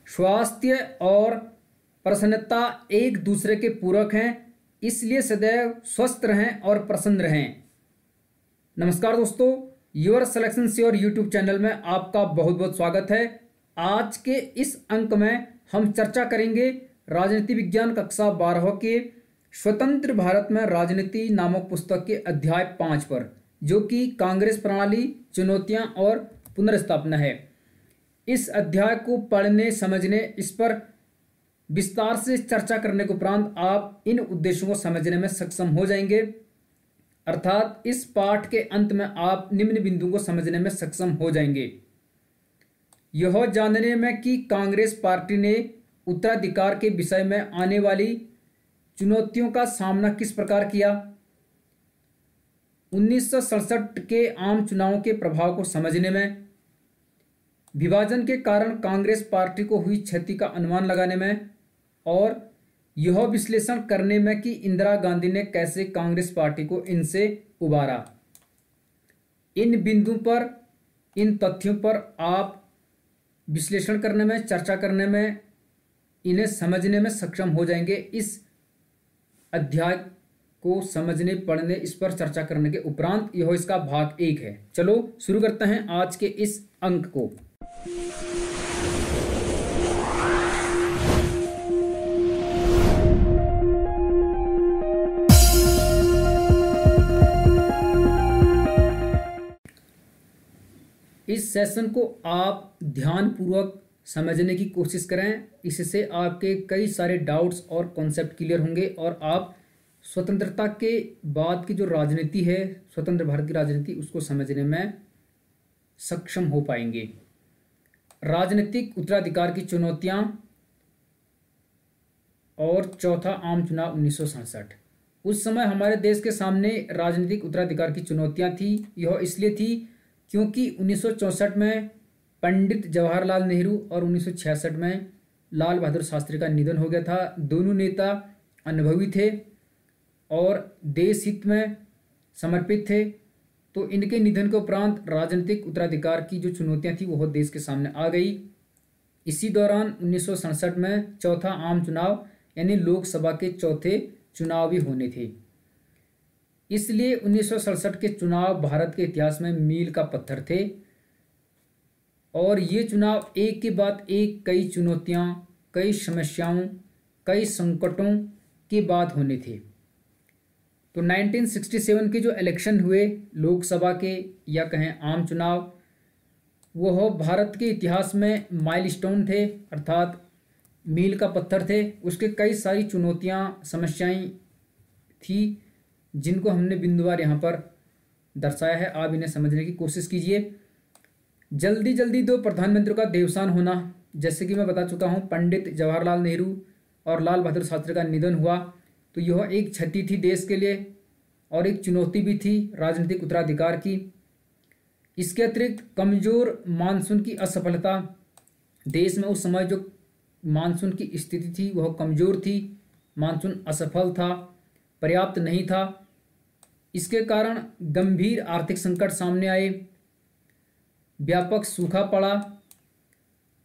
स्वास्थ्य और प्रसन्नता एक दूसरे के पूरक हैं, इसलिए सदैव स्वस्थ रहें और प्रसन्न रहें। नमस्कार दोस्तों, your selection sure YouTube channel में आपका बहुत बहुत स्वागत है। आज के इस अंक में हम चर्चा करेंगे राजनीति विज्ञान कक्षा 12 के स्वतंत्र भारत में राजनीति नामक पुस्तक के अध्याय 5 पर, जो कि कांग्रेस प्रणाली, चुनौतियां और पुनर्स्थापना है। इस अध्याय को पढ़ने, समझने, इस पर विस्तार से चर्चा करने के उपरांत आप इन उद्देश्यों को समझने में सक्षम हो जाएंगे। अर्थात इस पाठ के अंत में आप निम्न बिंदुओं को समझने में सक्षम हो जाएंगे। यह जानने में कि कांग्रेस पार्टी ने उत्तराधिकार के विषय में आने वाली चुनौतियों का सामना किस प्रकार किया, 1967 के आम चुनावों के प्रभाव को समझने में, विभाजन के कारण कांग्रेस पार्टी को हुई क्षति का अनुमान लगाने में और यह विश्लेषण करने में कि इंदिरा गांधी ने कैसे कांग्रेस पार्टी को इनसे उबारा। इन बिंदुओं पर, इन तथ्यों पर आप विश्लेषण करने में, चर्चा करने में, इन्हें समझने में सक्षम हो जाएंगे। इस अध्याय को समझने, पढ़ने, इस पर चर्चा करने के उपरांत यह इसका भाग 1 है। चलो शुरू करते हैं आज के इस अंक को। इस सेशन को आप ध्यानपूर्वक समझने की कोशिश करें। इससे आपके कई सारे डाउट्स और कॉन्सेप्ट क्लियर होंगे और आप स्वतंत्रता के बाद की जो राजनीति है, स्वतंत्र भारत की राजनीति, उसको समझने में सक्षम हो पाएंगे। राजनीतिक उत्तराधिकार की चुनौतियां और चौथा आम चुनाव 1967। उस समय हमारे देश के सामने राजनीतिक उत्तराधिकार की चुनौतियां थी। यह इसलिए थी क्योंकि 1964 में पंडित जवाहरलाल नेहरू और 1966 में लाल बहादुर शास्त्री का निधन हो गया था। दोनों नेता अनुभवी थे और देश हित में समर्पित थे। तो इनके निधन के उपरांत राजनीतिक उत्तराधिकार की जो चुनौतियां थी वह देश के सामने आ गई। इसी दौरान 1967 में चौथा आम चुनाव यानी लोकसभा के चौथे चुनाव भी होने थे। इसलिए 1967 के चुनाव भारत के इतिहास में मील का पत्थर थे और ये चुनाव एक के बाद एक कई चुनौतियां, कई समस्याओं, कई संकटों के बाद होने थे। तो 1967 के जो इलेक्शन हुए लोकसभा के या कहें आम चुनाव, वह भारत के इतिहास में माइलस्टोन थे, अर्थात मील का पत्थर थे। उसके कई सारी चुनौतियां, समस्याएं थी जिनको हमने बिंदुवार यहाँ पर दर्शाया है। आप इन्हें समझने की कोशिश कीजिए। जल्दी जल्दी 2 प्रधानमंत्रियों का देवसान होना, जैसे कि मैं बता चुका हूँ, पंडित जवाहरलाल नेहरू और लाल बहादुर शास्त्री का निधन हुआ, तो यह एक क्षति थी देश के लिए और एक चुनौती भी थी राजनीतिक उत्तराधिकार की। इसके अतिरिक्त कमजोर मानसून की असफलता, देश में उस समय जो मानसून की स्थिति थी वह कमजोर थी, मानसून असफल था, पर्याप्त नहीं था। इसके कारण गंभीर आर्थिक संकट सामने आए, व्यापक सूखा पड़ा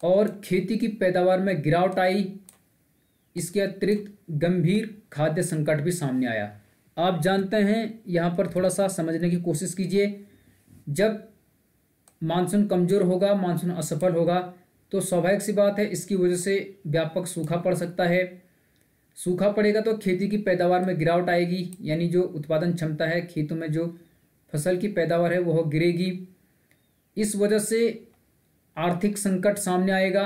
और खेती की पैदावार में गिरावट आई। इसके अतिरिक्त गंभीर खाद्य संकट भी सामने आया। आप जानते हैं, यहाँ पर थोड़ा सा समझने की कोशिश कीजिए। जब मानसून कमज़ोर होगा, मानसून असफल होगा, तो स्वाभाविक सी बात है इसकी वजह से व्यापक सूखा पड़ सकता है। सूखा पड़ेगा तो खेती की पैदावार में गिरावट आएगी, यानी जो उत्पादन क्षमता है, खेतों में जो फसल की पैदावार है वह गिरेगी। इस वजह से आर्थिक संकट सामने आएगा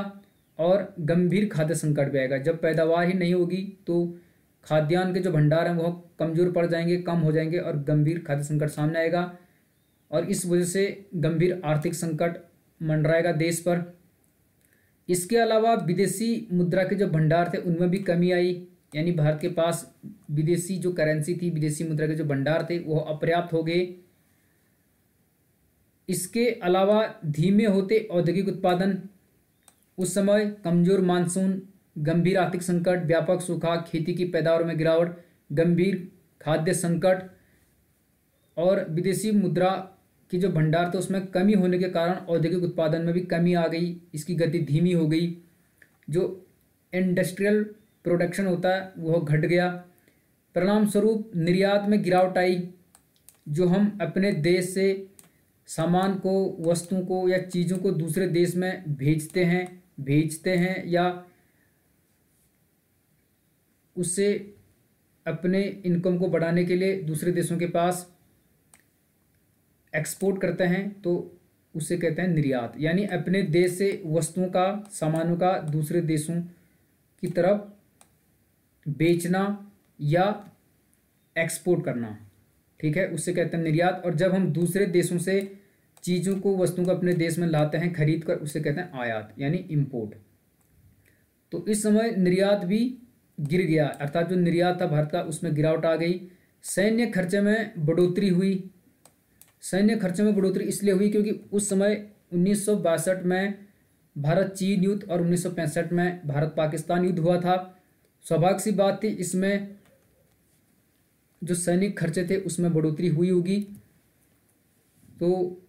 और गंभीर खाद्य संकट भी आएगा। जब पैदावार ही नहीं होगी तो खाद्यान्न के जो भंडार हैं वह कमज़ोर पड़ जाएंगे, कम हो जाएंगे और गंभीर खाद्य संकट सामने आएगा और इस वजह से गंभीर आर्थिक संकट मंडराएगा देश पर। इसके अलावा विदेशी मुद्रा के जो भंडार थे उनमें भी कमी आई, यानी भारत के पास विदेशी जो करेंसी थी, विदेशी मुद्रा के जो भंडार थे वह अपर्याप्त हो गए। इसके अलावा धीमे होते औद्योगिक उत्पादन, उस समय कमजोर मानसून, गंभीर आर्थिक संकट, व्यापक सूखा, खेती की पैदावार में गिरावट, गंभीर खाद्य संकट और विदेशी मुद्रा की जो भंडार थे उसमें कमी होने के कारण औद्योगिक उत्पादन में भी कमी आ गई, इसकी गति धीमी हो गई। जो इंडस्ट्रियल प्रोडक्शन होता है वह घट गया। परिणाम स्वरूप निर्यात में गिरावट आई। जो हम अपने देश से सामान को, वस्तुओं को या चीज़ों को दूसरे देश में भेजते हैं या उससे अपने इनकम को बढ़ाने के लिए दूसरे देशों के पास एक्सपोर्ट करते हैं, तो उसे कहते हैं निर्यात। यानी अपने देश से वस्तुओं का, सामानों का दूसरे देशों की तरफ बेचना या एक्सपोर्ट करना, ठीक है, उससे कहते हैं निर्यात। और जब हम दूसरे देशों से चीज़ों को, वस्तुओं को अपने देश में लाते हैं खरीद कर, उसे कहते हैं आयात यानी इंपोर्ट। तो इस समय निर्यात भी गिर गया, अर्थात जो निर्यात था भारत का उसमें गिरावट आ गई। सैन्य खर्चे में बढ़ोतरी हुई। सैन्य खर्चे में बढ़ोतरी इसलिए हुई क्योंकि उस समय 1962 में भारत चीन युद्ध और 1965 में भारत पाकिस्तान युद्ध हुआ था। स्वाभाविक सी बात थी, इसमें जो सैनिक खर्चे थे उसमें बढ़ोतरी हुई होगी। तो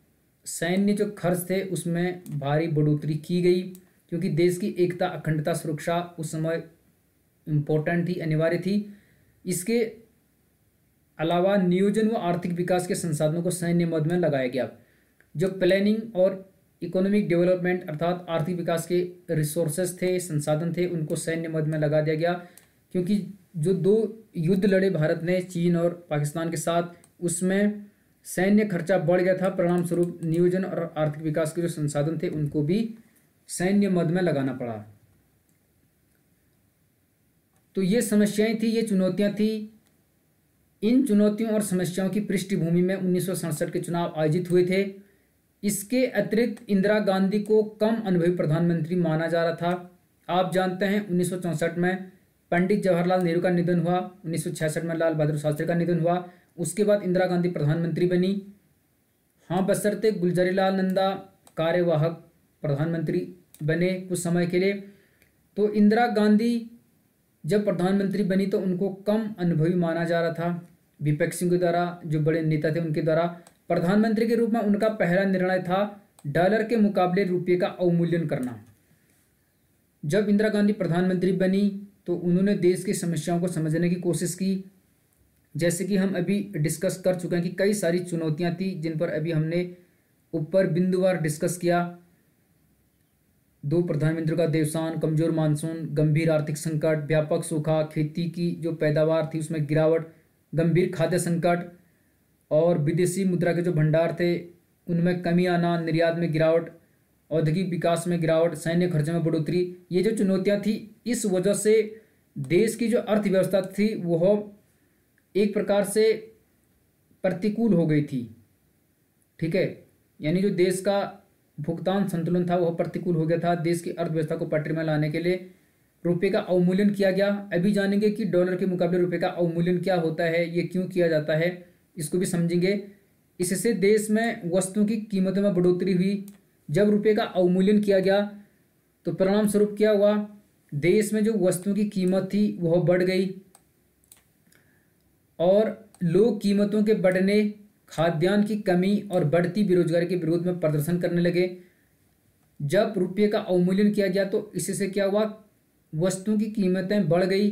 सैन्य जो खर्च थे उसमें भारी बढ़ोतरी की गई क्योंकि देश की एकता, अखंडता, सुरक्षा उस समय इम्पोर्टेंट थी, अनिवार्य थी। इसके अलावा नियोजन व आर्थिक विकास के संसाधनों को सैन्य मद में लगाया गया। जो प्लानिंग और इकोनॉमिक डेवलपमेंट अर्थात आर्थिक विकास के रिसोर्सेज थे, संसाधन थे, उनको सैन्य मद में लगा दिया गया क्योंकि जो 2 युद्ध लड़े भारत ने चीन और पाकिस्तान के साथ, उसमें सैन्य खर्चा बढ़ गया था। परिणाम स्वरूप नियोजन और आर्थिक विकास के जो संसाधन थे उनको भी सैन्य मद में लगाना पड़ा। तो ये समस्याएं थी, ये चुनौतियां थी। इन चुनौतियों और समस्याओं की पृष्ठभूमि में 1967 के चुनाव आयोजित हुए थे। इसके अतिरिक्त इंदिरा गांधी को कम अनुभवी प्रधानमंत्री माना जा रहा था। आप जानते हैं 1964 में पंडित जवाहरलाल नेहरू का निधन हुआ, 1966 में लाल बहादुर शास्त्री का निधन हुआ। उसके बाद इंदिरा गांधी प्रधानमंत्री बनी। हाँ, बशर्ते गुलजारीलाल नंदा कार्यवाहक प्रधानमंत्री बने कुछ समय के लिए। तो इंदिरा गांधी जब प्रधानमंत्री बनी तो उनको कम अनुभवी माना जा रहा था। विपक्षियों के द्वारा, जो बड़े नेता थे उनके द्वारा प्रधानमंत्री के रूप में उनका पहला निर्णय था डॉलर के मुकाबले रुपये का अवमूल्यन करना। जब इंदिरा गांधी प्रधानमंत्री बनी तो उन्होंने देश की समस्याओं को समझने की कोशिश की। जैसे कि हम अभी डिस्कस कर चुके हैं कि कई सारी चुनौतियां थी जिन पर अभी हमने ऊपर बिंदुवार डिस्कस किया। 2 प्रधानमंत्रियों का देवसान, कमजोर मानसून, गंभीर आर्थिक संकट, व्यापक सूखा, खेती की जो पैदावार थी उसमें गिरावट, गंभीर खाद्य संकट और विदेशी मुद्रा के जो भंडार थे उनमें कमी आना, निर्यात में गिरावट, औद्योगिक विकास में गिरावट, सैन्य खर्चे में बढ़ोतरी, ये जो चुनौतियां थी इस वजह से देश की जो अर्थव्यवस्था थी वह एक प्रकार से प्रतिकूल हो गई थी, ठीक है। यानी जो देश का भुगतान संतुलन था वह प्रतिकूल हो गया था। देश की अर्थव्यवस्था को पटरी में लाने के लिए रुपये का अवमूल्यन किया गया। अभी जानेंगे कि डॉलर के मुकाबले रुपये का अवमूल्यन क्या होता है, ये क्यों किया जाता है, इसको भी समझेंगे। इससे देश में वस्तुओं की कीमतों में बढ़ोतरी हुई। जब रुपये का अवमूल्यन किया गया तो परिणाम स्वरूप क्या हुआ, देश में जो वस्तुओं की कीमत थी वह बढ़ गई और लोग कीमतों के बढ़ने, खाद्यान्न की कमी और बढ़ती बेरोजगारी के विरोध में प्रदर्शन करने लगे। जब रुपये का अवमूल्यन किया गया तो इससे क्या हुआ, वस्तुओं की कीमतें बढ़ गई।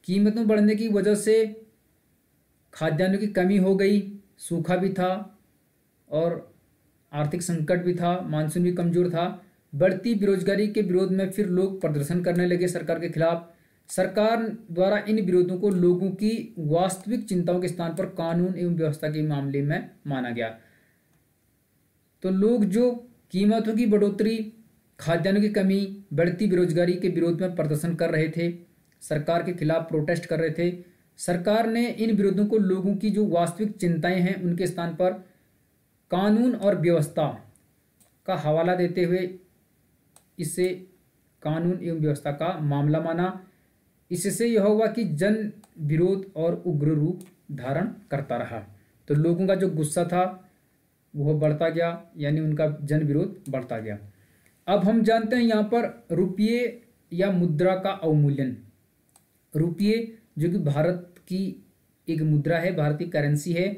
कीमतों बढ़ने की वजह से खाद्यान्नों की कमी हो गई, सूखा भी था और आर्थिक संकट भी था, मानसून भी कमजोर था। बढ़ती बेरोजगारी के विरोध में फिर लोग प्रदर्शन करने लगे सरकार के खिलाफ। सरकार द्वारा इन विरोधों को लोगों की वास्तविक चिंताओं के स्थान पर कानून एवं व्यवस्था के मामले में माना गया। तो लोग जो कीमतों की बढ़ोतरी, खाद्यान्नों की कमी, बढ़ती बेरोजगारी के विरोध में प्रदर्शन कर रहे थे, सरकार के खिलाफ प्रोटेस्ट कर रहे थे, सरकार ने इन विरोधों को लोगों की जो वास्तविक चिंताएं हैं उनके स्थान पर कानून और व्यवस्था का हवाला देते हुए इसे कानून एवं व्यवस्था का मामला माना। इससे यह हुआ कि जन विरोध और उग्र रूप धारण करता रहा। तो लोगों का जो गुस्सा था वह बढ़ता गया, यानी उनका जन विरोध बढ़ता गया। अब हम जानते हैं यहाँ पर रुपये या मुद्रा का अवमूल्यन। रुपये जो कि भारत की एक मुद्रा है, भारतीय करेंसी है।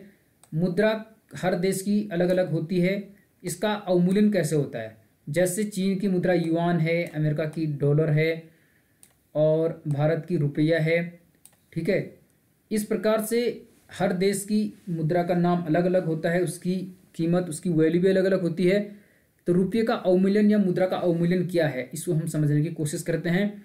मुद्रा हर देश की अलग अलग होती है। इसका अवमूल्यन कैसे होता है, जैसे चीन की मुद्रा युआन है, अमेरिका की डॉलर है और भारत की रुपया है। ठीक है, इस प्रकार से हर देश की मुद्रा का नाम अलग अलग होता है, उसकी कीमत, उसकी वैल्यू भी अलग अलग होती है। तो रुपये का अवमूल्यन या मुद्रा का अवमूल्यन क्या है, इसको हम समझने की कोशिश करते हैं।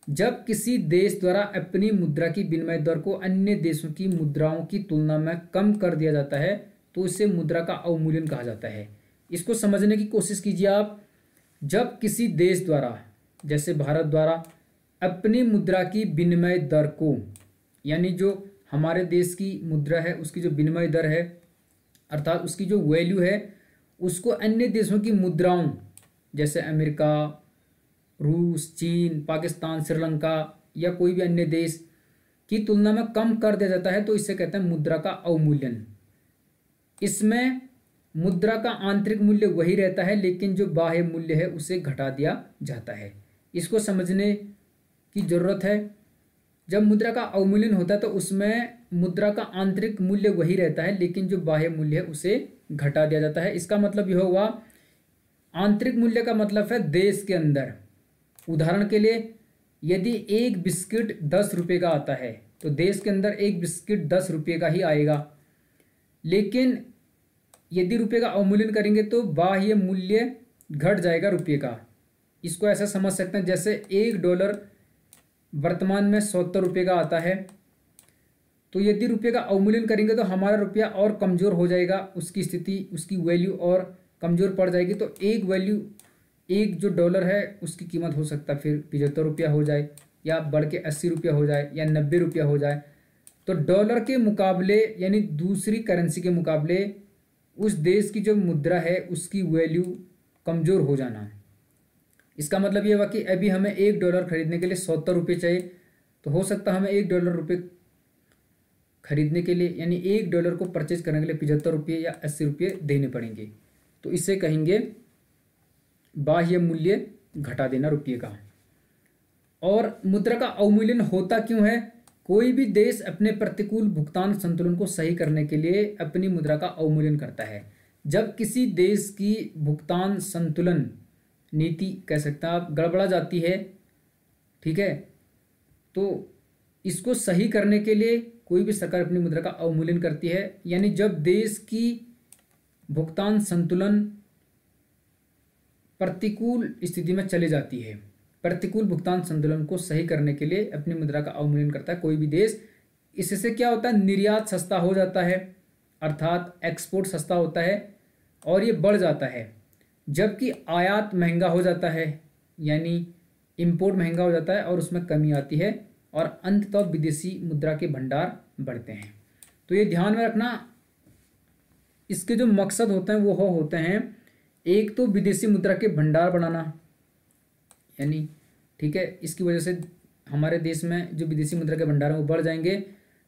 जब किसी देश द्वारा अपनी मुद्रा की विनिमय दर को अन्य देशों की मुद्राओं की तुलना में कम कर दिया जाता है तो इसे मुद्रा का अवमूल्यन कहा जाता है। इसको समझने की कोशिश कीजिए आप। जब किसी देश द्वारा, जैसे भारत द्वारा, अपनी मुद्रा की विनिमय दर को, यानी जो हमारे देश की मुद्रा है उसकी जो विनिमय दर है अर्थात उसकी जो वैल्यू है, उसको अन्य देशों की मुद्राओं जैसे अमेरिका, रूस, चीन, पाकिस्तान, श्रीलंका या कोई भी अन्य देश की तुलना में कम कर दिया जाता है तो इसे कहते हैं मुद्रा का अवमूल्यन। इसमें मुद्रा का आंतरिक मूल्य वही रहता है लेकिन जो बाह्य मूल्य है उसे घटा दिया जाता है। इसको समझने की जरूरत है। जब मुद्रा का अवमूल्यन होता है तो उसमें मुद्रा का आंतरिक मूल्य वही रहता है लेकिन जो बाह्य मूल्य है उसे घटा दिया जाता है। इसका मतलब यह हुआ, आंतरिक मूल्य का मतलब है देश के अंदर। उदाहरण के लिए यदि एक बिस्किट 10 रुपये का आता है तो देश के अंदर एक बिस्किट 10 रुपये का ही आएगा, लेकिन यदि रुपये का अवमूल्यन करेंगे तो बाह्य मूल्य घट जाएगा रुपये का। इसको ऐसा समझ सकते हैं जैसे $1 वर्तमान में 70 रुपये का आता है, तो यदि रुपये का अवमूल्यन करेंगे तो हमारा रुपया और कमज़ोर हो जाएगा, उसकी स्थिति, उसकी वैल्यू और कमज़ोर पड़ जाएगी। तो एक जो डॉलर है उसकी कीमत हो सकता है फिर 75 रुपया हो जाए या बढ़ के 80 रुपया हो जाए या 90 रुपया हो जाए। तो डॉलर के मुकाबले यानी दूसरी करेंसी के मुकाबले उस देश की जो मुद्रा है उसकी वैल्यू कमज़ोर हो जाना। इसका मतलब ये हुआ कि अभी हमें $1 खरीदने के लिए 70 रुपये चाहिए, तो हो सकता है हमें $1 खरीदने के लिए यानी $1 को परचेज करने के लिए 75 रुपये या 80 रुपये देने पड़ेंगे। तो इसे कहेंगे बाह्य मूल्य घटा देना रुपये का। और मुद्रा का अवमूल्यन होता क्यों है? कोई भी देश अपने प्रतिकूल भुगतान संतुलन को सही करने के लिए अपनी मुद्रा का अवमूल्यन करता है। जब किसी देश की भुगतान संतुलन नीति कह सकते हैं आप गड़बड़ा जाती है, ठीक है, तो इसको सही करने के लिए कोई भी सरकार अपनी मुद्रा का अवमूल्यन करती है। यानी जब देश की भुगतान संतुलन प्रतिकूल स्थिति में चली जाती है, प्रतिकूल भुगतान संतुलन को सही करने के लिए अपनी मुद्रा का अवमूल्यन करता है कोई भी देश। इससे क्या होता है? निर्यात सस्ता हो जाता है, अर्थात एक्सपोर्ट सस्ता होता है और ये बढ़ जाता है, जबकि आयात महंगा हो जाता है यानी इंपोर्ट महंगा हो जाता है और उसमें कमी आती है और अंततः विदेशी मुद्रा के भंडार बढ़ते हैं। तो ये ध्यान में रखना, इसके जो मकसद होते हैं वो होते हैं, एक तो विदेशी मुद्रा के भंडार बढ़ाना, यानी ठीक है, इसकी वजह से हमारे देश में जो विदेशी मुद्रा के भंडार हैं वो बढ़ जाएंगे।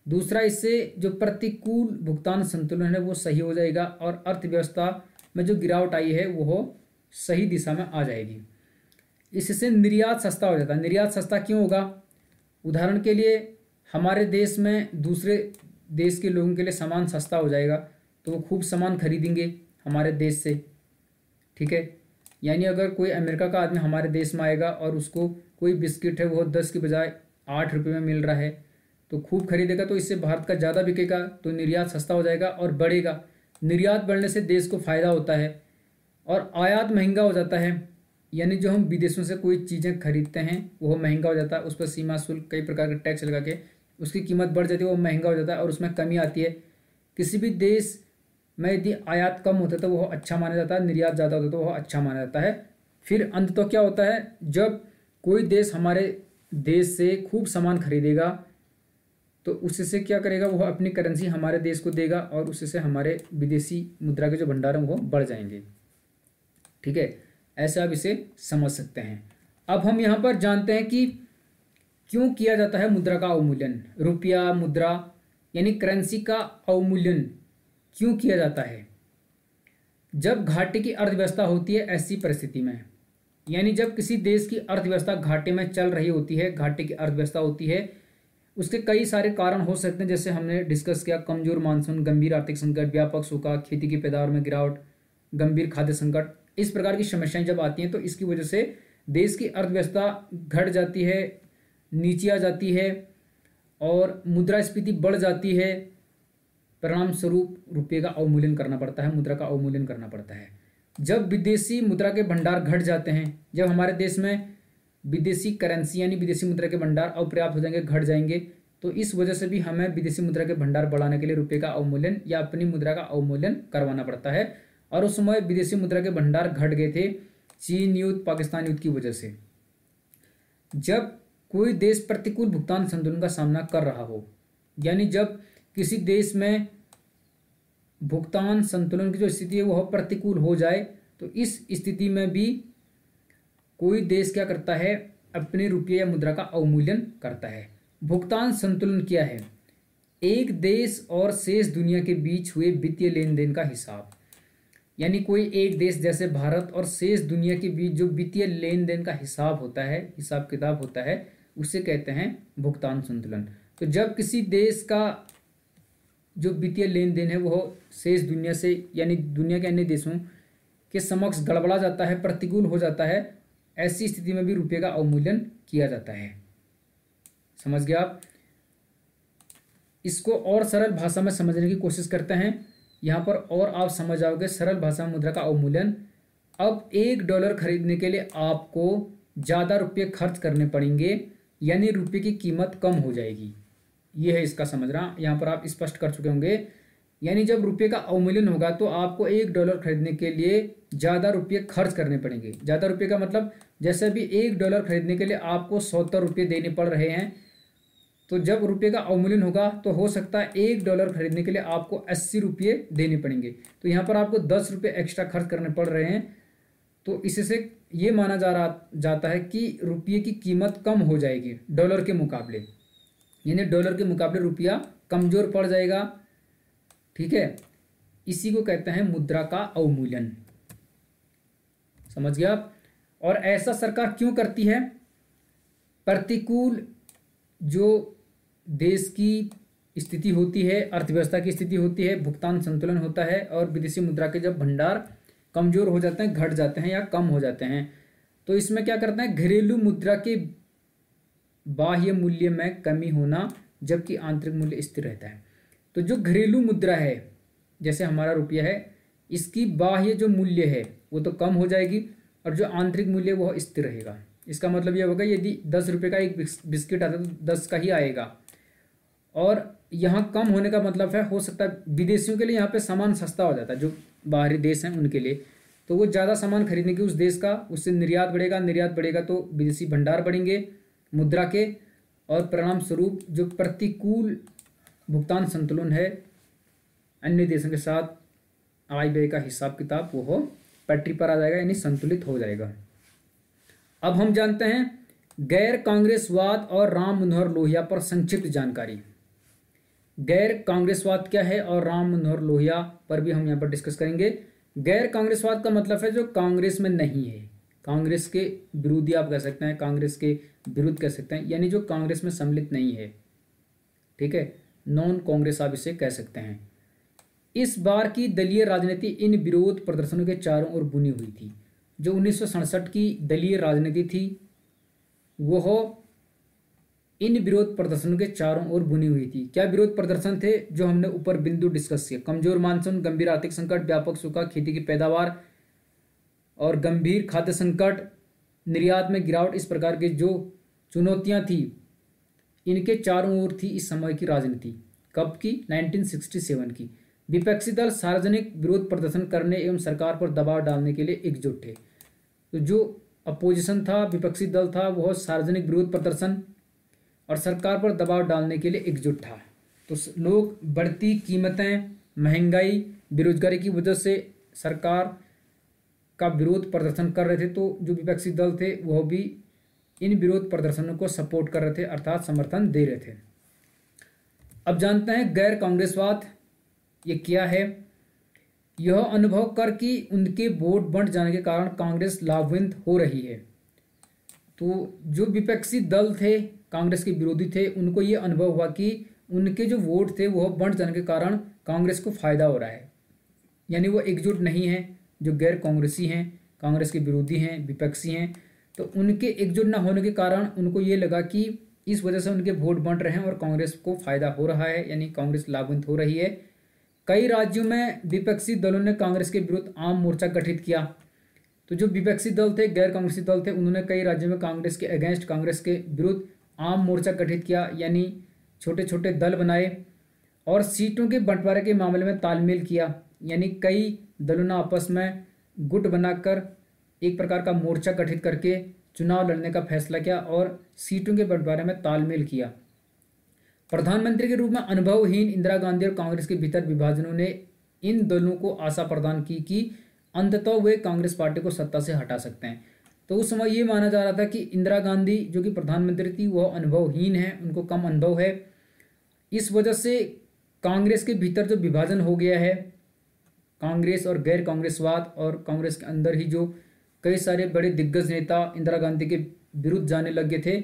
दूसरा, इससे जो प्रतिकूल भुगतान संतुलन है वो सही हो जाएगा और अर्थव्यवस्था में जो गिरावट आई है वो सही दिशा में आ जाएगी। इससे निर्यात सस्ता हो जाता है। निर्यात सस्ता क्यों होगा? उदाहरण के लिए हमारे देश में दूसरे देश के लोगों के लिए सामान सस्ता हो जाएगा तो वो खूब सामान खरीदेंगे हमारे देश से, ठीक है। यानी अगर कोई अमेरिका का आदमी हमारे देश में आएगा और उसको कोई बिस्किट है वो 10 की बजाय 8 रुपये में मिल रहा है तो खूब खरीदेगा, तो इससे भारत का ज़्यादा बिकेगा, तो निर्यात सस्ता हो जाएगा और बढ़ेगा। निर्यात बढ़ने से देश को फ़ायदा होता है। और आयात महंगा हो जाता है, यानी जो हम विदेशों से कोई चीज़ें खरीदते हैं वो महंगा हो जाता है, उस पर सीमा शुल्क कई प्रकार के टैक्स लगा के उसकी कीमत बढ़ जाती है, वो महंगा हो जाता है और उसमें कमी आती है। किसी भी देश में यदि आयात कम होता है तो वह अच्छा माना जाता है, निर्यात ज़्यादा होता है तो वह अच्छा माना जाता है। फिर अंत तो क्या होता है, जब कोई देश हमारे देश से खूब सामान खरीदेगा तो उससे क्या करेगा, वह अपनी करेंसी हमारे देश को देगा और उससे हमारे विदेशी मुद्रा के जो भंडार हैं वो बढ़ जाएंगे, ठीक है। ऐसे आप इसे समझ सकते हैं। अब हम यहाँ पर जानते हैं कि क्यों किया जाता है मुद्रा का अवमूल्यन। रुपया मुद्रा यानी करेंसी का अवमूल्यन क्यों किया जाता है? जब घाटे की अर्थव्यवस्था होती है ऐसी परिस्थिति में, यानी जब किसी देश की अर्थव्यवस्था घाटे में चल रही होती है, घाटे की अर्थव्यवस्था होती है, उसके कई सारे कारण हो सकते हैं, जैसे हमने डिस्कस किया, कमजोर मानसून, गंभीर आर्थिक संकट, व्यापक सूखा, खेती की पैदावार में गिरावट, गंभीर खाद्य संकट इस प्रकार की समस्याएं जब आती हैं तो इसकी वजह से देश की अर्थव्यवस्था घट जाती है, नीचे आ जाती है और मुद्रास्फीति बढ़ जाती है। परिणाम स्वरूप रुपये का अवमूल्यन करना पड़ता है, मुद्रा का अवमूल्यन करना पड़ता है। जब विदेशी मुद्रा के भंडार घट जाते हैं, जब हमारे देश में विदेशी करेंसी यानी विदेशी मुद्रा के भंडार अपर्याप्त हो जाएंगे, घट जाएंगे, तो इस वजह से भी हमें विदेशी मुद्रा के भंडार बढ़ाने के लिए रुपये का अवमूल्यन या अपनी मुद्रा का अवमूल्यन करवाना पड़ता है। और उस समय विदेशी मुद्रा के भंडार घट गए थे चीन युद्ध, पाकिस्तान युद्ध की वजह से। जब कोई देश प्रतिकूल भुगतान संतुलन का सामना कर रहा हो, यानी जब किसी देश में भुगतान संतुलन की जो स्थिति है वह प्रतिकूल हो जाए, तो इस स्थिति में भी कोई देश क्या करता है, अपने रुपये या मुद्रा का अवमूल्यन करता है। भुगतान संतुलन क्या है? एक देश और शेष दुनिया के बीच हुए वित्तीय लेन देन का हिसाब, यानी कोई एक देश जैसे भारत और शेष दुनिया के बीच जो वित्तीय लेन देन का हिसाब होता है, हिसाब किताब होता है, उसे कहते हैं भुगतान संतुलन। तो जब किसी देश का जो वित्तीय लेन देन है वह शेष दुनिया से यानी दुनिया के अन्य देशों के समक्ष गड़बड़ा जाता है, प्रतिकूल हो जाता है, ऐसी स्थिति में भी रुपये का अवमूल्यन किया जाता है। समझ गए आप? इसको और सरल भाषा में समझने की कोशिश करते हैं यहाँ पर, और आप समझ जाओगे सरल भाषा में मुद्रा का अवमूल्यन। अब $1 खरीदने के लिए आपको ज़्यादा रुपये खर्च करने पड़ेंगे, यानी रुपये की कीमत कम हो जाएगी। ये है इसका समझना, यहाँ पर आप स्पष्ट कर चुके होंगे। यानी जब रुपये का अवमूल्यन होगा तो आपको $1 खरीदने के लिए ज़्यादा रुपये खर्च करने पड़ेंगे। ज़्यादा रुपये का मतलब जैसे अभी $1 खरीदने के लिए आपको 70 रुपये देने पड़ रहे हैं, तो जब रुपये का अवमूल्यन होगा तो हो सकता है $1 खरीदने के लिए आपको 80 रुपये देने पड़ेंगे। तो यहाँ पर आपको 10 रुपये एक्स्ट्रा खर्च करने पड़ रहे हैं। तो इससे ये माना जाता है कि रुपये की कीमत कम हो जाएगी डॉलर के मुकाबले, यानी डॉलर के मुकाबले रुपया कमज़ोर पड़ जाएगा। ठीक है, इसी को कहते हैं मुद्रा का अवमूल्यन। समझ गए आप? और ऐसा सरकार क्यों करती है? प्रतिकूल जो देश की स्थिति होती है, अर्थव्यवस्था की स्थिति होती है, भुगतान संतुलन होता है और विदेशी मुद्रा के जब भंडार कमजोर हो जाते हैं, घट जाते हैं या कम हो जाते हैं, तो इसमें क्या करते हैं, घरेलू मुद्रा के बाह्य मूल्य में कमी होना जबकि आंतरिक मूल्य स्थिर रहता है। तो जो घरेलू मुद्रा है, जैसे हमारा रुपया है, इसकी बाह्य जो मूल्य है वो तो कम हो जाएगी और जो आंतरिक मूल्य वह स्थिर रहेगा। इसका मतलब यह होगा यदि 10 रुपये का एक बिस्किट आता है तो 10 का ही आएगा। और यहाँ कम होने का मतलब है, हो सकता है विदेशियों के लिए यहाँ पे सामान सस्ता हो जाता है, जो बाहरी देश हैं उनके लिए, तो वो ज़्यादा सामान खरीदने की उस देश का, उससे निर्यात बढ़ेगा, निर्यात बढ़ेगा तो विदेशी भंडार बढ़ेंगे मुद्रा के, और परिणाम स्वरूप जो प्रतिकूल भुगतान संतुलन है अन्य देशों के साथ आय व्यय का हिसाब किताब वो पटरी पर आ जाएगा, यानी संतुलित हो जाएगा। अब हम जानते हैं गैर कांग्रेसवाद और राम मनोहर लोहिया पर संक्षिप्त जानकारी। गैर कांग्रेसवाद क्या है और राम मनोहर लोहिया पर भी हम यहाँ पर डिस्कस करेंगे। गैर कांग्रेसवाद का मतलब है जो कांग्रेस में नहीं है, कांग्रेस के विरोधी आप कह सकते हैं, कांग्रेस के विरुद्ध कह सकते हैं, यानी जो कांग्रेस में सम्मिलित नहीं है। ठीक है, नॉन कांग्रेस आप इसे कह सकते हैं। इस बार की दलीय राजनीति इन विरोध प्रदर्शनों के चारों ओर बुनी हुई थी। जो 1967 की दलीय राजनीति थी वह इन विरोध प्रदर्शनों के चारों ओर बुनी हुई थी। क्या विरोध प्रदर्शन थे? जो हमने ऊपर बिंदु डिस्कस किया, कमजोर मानसून, गंभीर आर्थिक संकट, व्यापक सूखा, खेती की पैदावार और गंभीर खाद्य संकट, निर्यात में गिरावट, इस प्रकार के जो चुनौतियां थी इनके चारों ओर थी इस समय की राजनीति। कब की? 1967 की। विपक्षी दल सार्वजनिक विरोध प्रदर्शन करने एवं सरकार पर दबाव डालने के लिए एकजुट थे। तो जो अपोजिशन था, विपक्षी दल था, वह सार्वजनिक विरोध प्रदर्शन और सरकार पर दबाव डालने के लिए एकजुट था। तो लोग बढ़ती कीमतें, महंगाई, बेरोजगारी की वजह से सरकार का विरोध प्रदर्शन कर रहे थे, तो जो विपक्षी दल थे वह भी इन विरोध प्रदर्शनों को सपोर्ट कर रहे थे, अर्थात समर्थन दे रहे थे। अब जानते हैं गैर कांग्रेसवाद ये क्या है। यह अनुभव कर कि उनके वोट बढ़ जाने के कारण कांग्रेस लाभान्वित हो रही है। तो जो विपक्षी दल थे, कांग्रेस के विरोधी थे, उनको ये अनुभव हुआ कि उनके जो वोट थे वह बढ़ जाने के कारण कांग्रेस को फायदा हो रहा है, यानी वो एकजुट नहीं है, जो गैर कांग्रेसी हैं कांग्रेस के विरोधी हैं, विपक्षी हैं, तो उनके एकजुट न होने के कारण उनको ये लगा कि इस वजह से उनके वोट बंट रहे हैं और कांग्रेस को फायदा हो रहा है, यानी कांग्रेस लाभान्वित हो रही है। कई राज्यों में विपक्षी दलों ने कांग्रेस के विरुद्ध आम मोर्चा गठित किया। तो जो विपक्षी दल थे, गैर कांग्रेसी दल थे, उन्होंने कई राज्यों में कांग्रेस के अगेंस्ट, कांग्रेस के विरुद्ध आम मोर्चा गठित किया, यानी छोटे छोटे दल बनाए और सीटों के बंटवारे के मामले में तालमेल किया, यानी कई दलों ने आपस में गुट बनाकर एक प्रकार का मोर्चा गठित करके चुनाव लड़ने का फैसला किया और सीटों के बंटवारे में तालमेल किया। प्रधानमंत्री के रूप में अनुभवहीन इंदिरा गांधी और कांग्रेस के भीतर विभाजनों ने इन दलों को आशा प्रदान की कि अंततः वे कांग्रेस पार्टी को सत्ता से हटा सकते हैं। तो उस समय ये माना जा रहा था कि इंदिरा गांधी जो कि प्रधानमंत्री थी वह अनुभवहीन है, उनको कम अनुभव है, इस वजह से कांग्रेस के भीतर जो विभाजन हो गया है, कांग्रेस और गैर कांग्रेसवाद, और कांग्रेस के अंदर ही जो कई सारे बड़े दिग्गज नेता इंदिरा गांधी के विरुद्ध जाने लगे थे,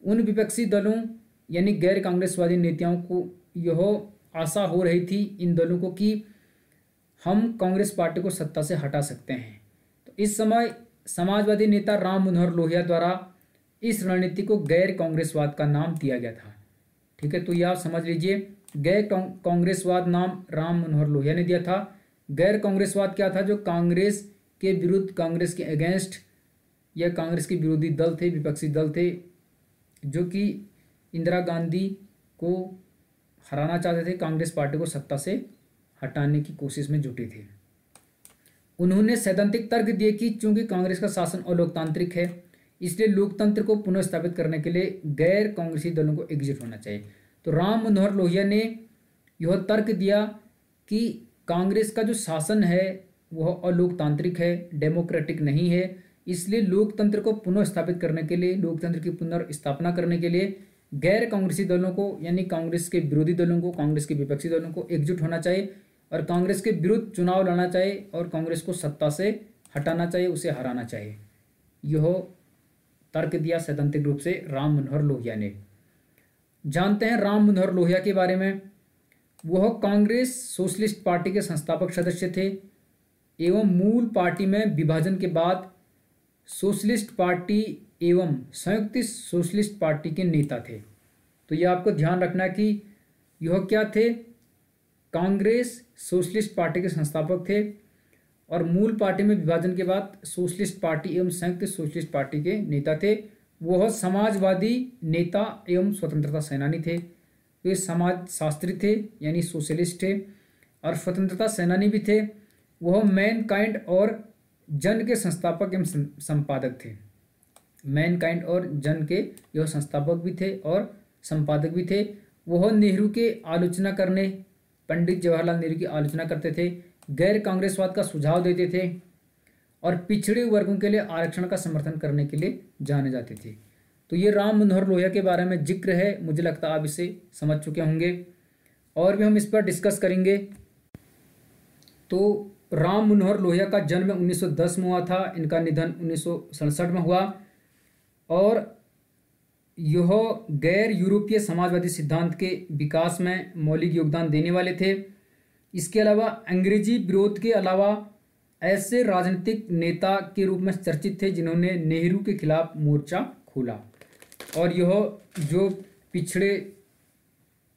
उन विपक्षी दलों यानी गैर कांग्रेसवादी नेताओं को यह आशा हो रही थी इन दलों को कि हम कांग्रेस पार्टी को सत्ता से हटा सकते हैं। तो इस समय समाजवादी नेता राम मनोहर लोहिया द्वारा इस रणनीति को गैर कांग्रेसवाद का नाम दिया गया था। ठीक है, तो यह आप समझ लीजिए, गैर कांग्रेसवाद नाम राम मनोहर लोहिया ने दिया था। गैर कांग्रेसवाद क्या था? जो कांग्रेस के विरुद्ध, कांग्रेस के अगेंस्ट या कांग्रेस के विरोधी दल थे, विपक्षी दल थे, जो कि इंदिरा गांधी को हराना चाहते थे, कांग्रेस पार्टी को सत्ता से हटाने की कोशिश में जुटे थे। उन्होंने सैद्धांतिक तर्क दिए कि चूंकि कांग्रेस का शासन अलोकतांत्रिक है, इसलिए लोकतंत्र को पुनः स्थापित करने के लिए गैर कांग्रेसी दलों को एकजुट होना चाहिए। तो राम मनोहर लोहिया ने यह तर्क दिया कि कांग्रेस का जो शासन है वह अलोकतांत्रिक है, डेमोक्रेटिक नहीं है, इसलिए लोकतंत्र को पुनः स्थापित करने के लिए, लोकतंत्र की पुनर्स्थापना करने के लिए गैर कांग्रेसी दलों को यानी कांग्रेस के विरोधी दलों को, कांग्रेस के विपक्षी दलों को एकजुट होना चाहिए और कांग्रेस के विरुद्ध चुनाव लड़ना चाहिए और कांग्रेस को सत्ता से हटाना चाहिए, उसे हराना चाहिए। यह तर्क दिया सैद्धांतिक रूप से राम मनोहर लोहिया ने। जानते हैं राम मनोहर लोहिया के बारे में। वह कांग्रेस सोशलिस्ट पार्टी के संस्थापक सदस्य थे एवं मूल पार्टी में विभाजन के बाद सोशलिस्ट पार्टी एवं संयुक्त सोशलिस्ट पार्टी के नेता थे। तो यह आपको ध्यान रखना कि यह क्या थे? कांग्रेस सोशलिस्ट पार्टी के संस्थापक थे और मूल पार्टी में विभाजन के बाद सोशलिस्ट पार्टी एवं संयुक्त सोशलिस्ट पार्टी के नेता थे। वह समाजवादी नेता एवं स्वतंत्रता सेनानी थे। वे समाज शास्त्री थे यानी सोशलिस्ट थे और स्वतंत्रता सेनानी भी थे। वह मैनकाइंड और जन के संस्थापक एवं संपादक थे। मैनकाइंड और जन के यह संस्थापक भी थे और संपादक भी थे। वह नेहरू के आलोचना करने, पंडित जवाहरलाल नेहरू की आलोचना करते थे, गैर कांग्रेसवाद का सुझाव देते थे और पिछड़े वर्गों के लिए आरक्षण का समर्थन करने के लिए जाने जाते थे। तो ये राम मनोहर लोहिया के बारे में जिक्र है। मुझे लगता है आप इसे समझ चुके होंगे और भी हम इस पर डिस्कस करेंगे। तो राम मनोहर लोहिया का जन्म 1910 में हुआ था, इनका निधन 1967 में हुआ और यह गैर यूरोपीय समाजवादी सिद्धांत के विकास में मौलिक योगदान देने वाले थे। इसके अलावा अंग्रेजी विरोध के अलावा ऐसे राजनीतिक नेता के रूप में चर्चित थे जिन्होंने नेहरू के खिलाफ मोर्चा खोला और यह जो पिछड़े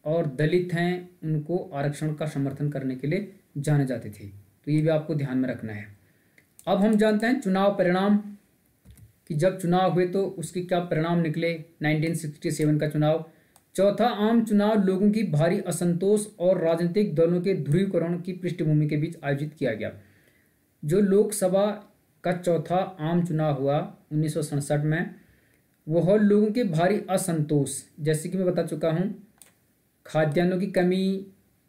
और दलित हैं उनको आरक्षण का समर्थन करने के लिए जाने जाते थे। तो ये भी आपको ध्यान में रखना है। अब हम जानते हैं चुनाव परिणाम कि जब चुनाव हुए तो उसके क्या परिणाम निकले। 1967 का चुनाव, चौथा आम चुनाव लोगों की भारी असंतोष और राजनीतिक दलों के ध्रुवीकरण की पृष्ठभूमि के बीच आयोजित किया गया। जो लोकसभा का चौथा आम चुनाव हुआ 1967 में, वह लोगों के भारी असंतोष, जैसे कि मैं बता चुका हूँ, खाद्यान्नों की कमी,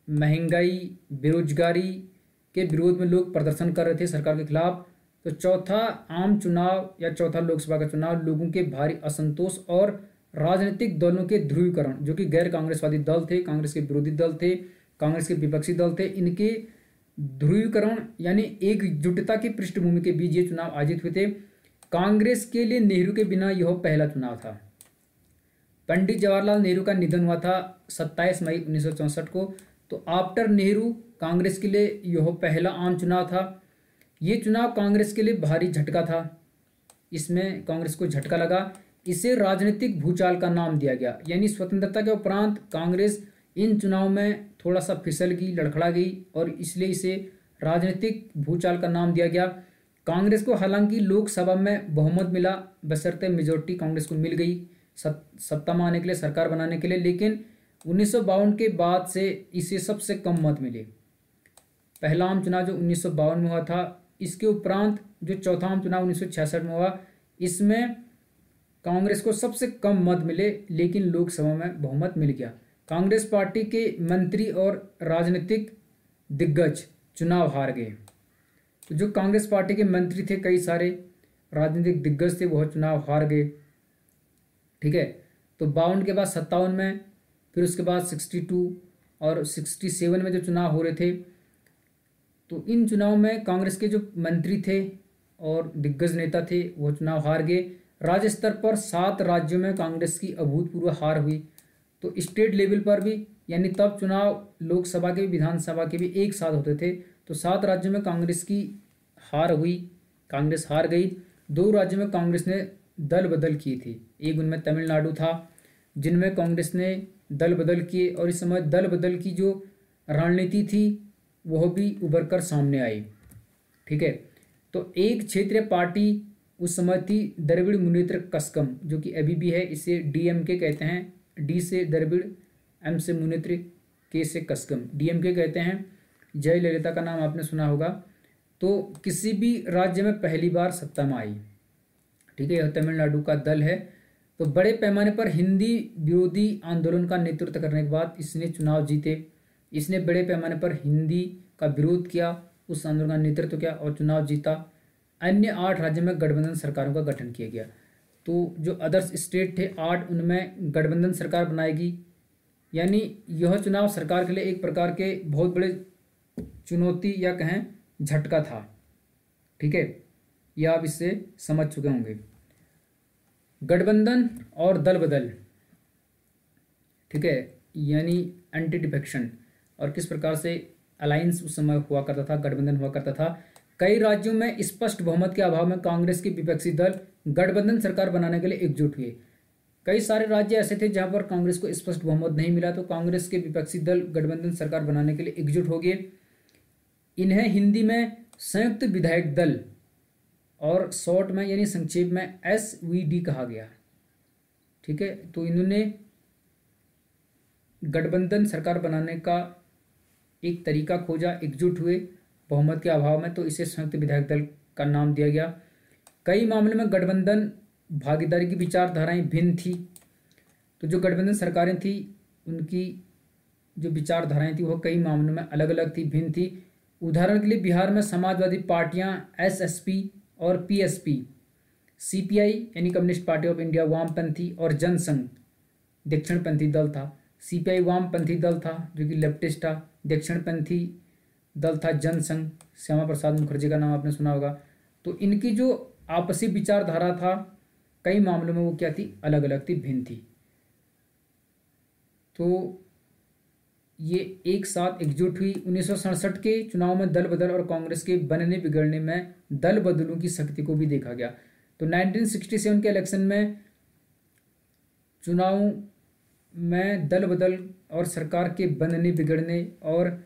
महंगाई, बेरोजगारी के विरोध में लोग प्रदर्शन कर रहे थे सरकार के खिलाफ। तो चौथा आम चुनाव या चौथा लोकसभा का चुनाव लोगों के भारी असंतोष और राजनीतिक दलों के ध्रुवीकरण, जो कि गैर कांग्रेसवादी दल थे, कांग्रेस के विरोधी दल थे, कांग्रेस के विपक्षी दल थे, इनके ध्रुवीकरण यानी एकजुटता की पृष्ठभूमि के बीच ये चुनाव आयोजित हुए थे। कांग्रेस के लिए नेहरू के बिना यह पहला चुनाव था। पंडित जवाहरलाल नेहरू का निधन हुआ था 27 मई 1964 को। तो आफ्टर नेहरू कांग्रेस के लिए यह पहला आम चुनाव था। ये चुनाव कांग्रेस के लिए भारी झटका था। इसमें कांग्रेस को झटका लगा। इसे राजनीतिक भूचाल का नाम दिया गया। यानी स्वतंत्रता के उपरांत कांग्रेस इन चुनाव में थोड़ा सा फिसल गई, लड़खड़ा गई और इसलिए इसे राजनीतिक भूचाल का नाम दिया गया। कांग्रेस को हालांकि लोकसभा में बहुमत मिला, बशर्ते मेजोरिटी कांग्रेस को मिल गई सत्ता में आने के लिए, सरकार बनाने के लिए, लेकिन 1952 के बाद से इसे सबसे कम मत मिले। पहला आम चुनाव जो 1952 में हुआ था, इसके उपरांत जो चौथा आम चुनाव 1966 में हुआ, इसमें कांग्रेस को सबसे कम मत मिले, लेकिन लोकसभा में बहुमत मिल गया। कांग्रेस पार्टी के मंत्री और राजनीतिक दिग्गज चुनाव हार गए। तो जो कांग्रेस पार्टी के मंत्री थे, कई सारे राजनीतिक दिग्गज थे, वह चुनाव हार गए। ठीक है, तो 52 के बाद 57 में, फिर उसके बाद 62 और 67 में जो चुनाव हो रहे थे, तो इन चुनाव में कांग्रेस के जो मंत्री थे और दिग्गज नेता थे वो चुनाव हार गए। राज्य स्तर पर 7 राज्यों में कांग्रेस की अभूतपूर्व हार हुई। तो स्टेट लेवल पर भी, यानी तब चुनाव लोकसभा के भी विधानसभा के भी एक साथ होते थे, तो 7 राज्यों में कांग्रेस की हार हुई, कांग्रेस हार गई। 2 राज्यों में कांग्रेस ने दल बदल किए थे, एक उनमें तमिलनाडु था जिनमें कांग्रेस ने दल बदल किए, और इस समय दल बदल की जो रणनीति थी वह भी उभर कर सामने आई। ठीक है, तो एक क्षेत्रीय पार्टी उस समय थी द्रविड़ मुनेत्र कस्कम, जो कि अभी भी है। इसे डीएमके कहते हैं, डी से द्रविड़, एम से मुनेत्र, के से कस्कम, डीएमके कहते हैं। जयललिता का नाम आपने सुना होगा। तो किसी भी राज्य में पहली बार सत्ता में आई। ठीक है, यह तमिलनाडु का दल है। तो बड़े पैमाने पर हिंदी विरोधी आंदोलन का नेतृत्व करने के बाद इसने चुनाव जीते। इसने बड़े पैमाने पर हिंदी का विरोध किया, उस आंदोलन का नेतृत्व किया और चुनाव जीता। अन्य 8 राज्यों में गठबंधन सरकारों का गठन किया गया। तो जो अदर्स स्टेट थे 8, उनमें गठबंधन सरकार बनाएगी। यानी यह चुनाव सरकार के लिए एक प्रकार के बहुत बड़े चुनौती या कहें झटका था। ठीक है, यह आप इससे समझ चुके होंगे। गठबंधन और दल बदल, ठीक है, यानी एंटी डिफेक्शन, और किस प्रकार से अलायंस उस समय हुआ करता था, गठबंधन हुआ करता था। कई राज्यों में स्पष्ट बहुमत के अभाव में कांग्रेस के विपक्षी दल गठबंधन सरकार बनाने के लिए एकजुट हुए। कई सारे राज्य ऐसे थे जहां पर कांग्रेस को स्पष्ट बहुमत नहीं मिला, तो कांग्रेस के विपक्षी दल गठबंधन सरकार बनाने के लिए एकजुट हो गए। इन्हें हिंदी में संयुक्त विधायक दल और शॉर्ट में यानी संक्षेप में SVD कहा गया। ठीक है, तो इन्होंने गठबंधन सरकार बनाने का एक तरीका खोजा, एकजुट हुए बहुमत के अभाव में, तो इसे संयुक्त विधायक दल का नाम दिया गया। कई मामलों में गठबंधन भागीदारी की विचारधाराएं भिन्न थी। तो जो गठबंधन सरकारें थी उनकी जो विचारधाराएं थी वह कई मामलों में अलग अलग थी, भिन्न थी। उदाहरण के लिए बिहार में समाजवादी पार्टियां SSP और PSP, CPI यानी कम्युनिस्ट पार्टी ऑफ इंडिया वामपंथी और जनसंघ दक्षिणपंथी दल था। CPI वामपंथी दल था जो कि लेफ्टिस्ट था। दक्षिणपंथी दल था जनसंघ, श्यामा प्रसाद मुखर्जी का नाम आपने सुना होगा। तो इनकी जो आपसी विचारधारा था कई मामलों में वो क्या थी, अलग अलग थी, भिन्न थी। तो ये एक साथ एकजुट हुई। 1967 के चुनाव में दल बदल और कांग्रेस के बनने बिगड़ने में दल बदलों की शक्ति को भी देखा गया। तो 1967 के इलेक्शन में चुनाव में दल बदल और सरकार के बनने बिगड़ने और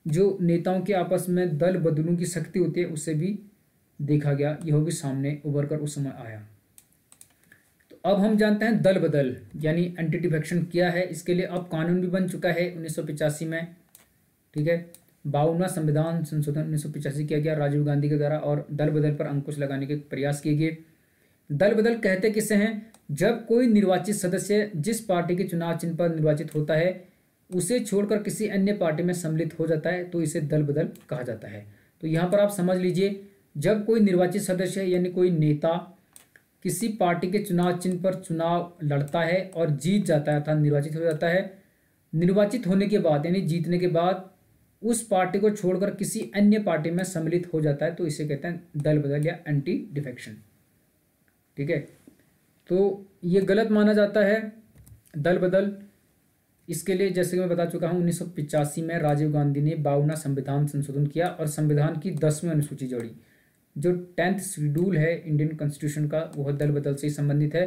जो नेताओं के आपस में दल बदलूं की शक्ति होती है उसे भी देखा गया, यह भी सामने उभर कर उस समय आया। तो अब हम जानते हैं दल बदल यानी एंटी डिफेक्शन क्या है। इसके लिए अब कानून भी बन चुका है 1985 में। ठीक है, 52वां संविधान संशोधन 1985 किया गया राजीव गांधी के द्वारा और दल बदल पर अंकुश लगाने के प्रयास किए गए। दल बदल कहते किसे हैं? जब कोई निर्वाचित सदस्य जिस पार्टी के चुनाव चिन्ह पर निर्वाचित होता है उसे छोड़कर किसी अन्य पार्टी में सम्मिलित हो जाता है तो इसे दल बदल कहा जाता है। तो यहाँ पर आप समझ लीजिए, जब कोई निर्वाचित सदस्य यानी कोई नेता किसी पार्टी के चुनाव चिन्ह पर चुनाव लड़ता है और जीत जाता है अर्थात निर्वाचित हो जाता है, निर्वाचित होने के बाद यानी जीतने के बाद उस पार्टी को छोड़कर किसी अन्य पार्टी में सम्मिलित हो जाता है तो इसे कहते हैं दल बदल या एंटी डिफेक्शन। ठीक है, तो ये गलत माना जाता है दल बदल। इसके लिए जैसे कि मैं बता चुका हूँ 1985 में राजीव गांधी ने 52वां संविधान संशोधन किया और संविधान की 10वीं अनुसूची जोड़ी। जो 10th शेड्यूल है इंडियन कॉन्स्टिट्यूशन का, वह दल बदल से संबंधित है।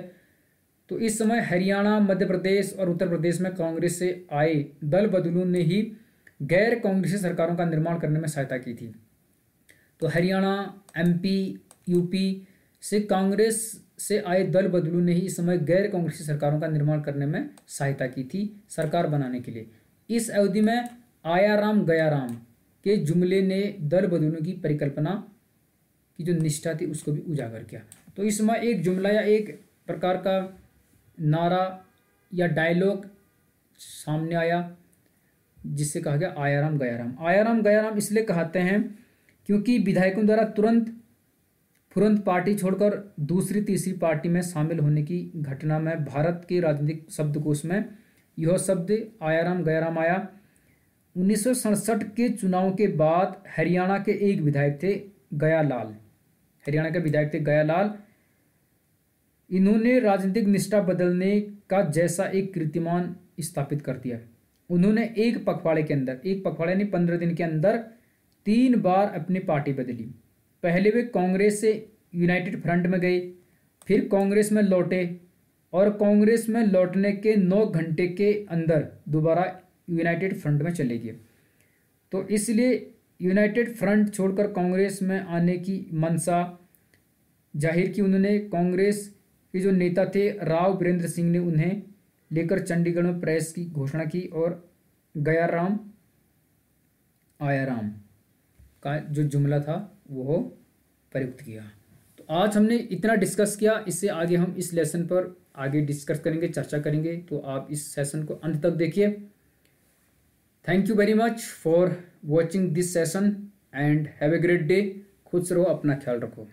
तो इस समय हरियाणा, मध्य प्रदेश और उत्तर प्रदेश में कांग्रेस से आए दल बदलूं ने ही गैर कांग्रेसी सरकारों का निर्माण करने में सहायता की थी। तो हरियाणा, एमपी, यूपी से कांग्रेस से आए दल बदलू ने ही इस समय गैर कांग्रेसी सरकारों का निर्माण करने में सहायता की थी, सरकार बनाने के लिए। इस अवधि में आया राम गया राम के जुमले ने दल बदलू की परिकल्पना की जो निष्ठा थी उसको भी उजागर किया। तो इस समय एक जुमला या एक प्रकार का नारा या डायलॉग सामने आया जिससे कहा गया आया राम गया राम। आया राम गया राम इसलिए कहते हैं क्योंकि विधायकों द्वारा तुरंत पार्टी छोड़कर दूसरी तीसरी पार्टी में शामिल होने की घटना में भारत के राजनीतिक शब्दकोश में यह शब्द आया राम गया राम आया। 1967 के चुनाव के बाद हरियाणा के एक विधायक थे गयालाल, हरियाणा के विधायक थे गयालाल। इन्होंने राजनीतिक निष्ठा बदलने का जैसा एक कीर्तिमान स्थापित कर दिया। उन्होंने एक पखवाड़े यानी 15 दिन के अंदर 3 बार अपनी पार्टी बदली। पहले वे कांग्रेस से यूनाइटेड फ्रंट में गए, फिर कांग्रेस में लौटे और कांग्रेस में लौटने के 9 घंटे के अंदर दोबारा यूनाइटेड फ्रंट में चले गए। तो इसलिए यूनाइटेड फ्रंट छोड़कर कांग्रेस में आने की मंशा जाहिर की उन्होंने। कांग्रेस के जो नेता थे राव वीरेंद्र सिंह ने उन्हें लेकर चंडीगढ़ में प्रेस की घोषणा की और गया राम आया राम का जो जुमला था वो प्रयुक्त किया। तो आज हमने इतना डिस्कस किया, इससे आगे हम इस लेसन पर आगे डिस्कस करेंगे, चर्चा करेंगे। तो आप इस सेशन को अंत तक देखिए। Thank you very much for watching this session and have a great day. खुश रहो, अपना ख्याल रखो।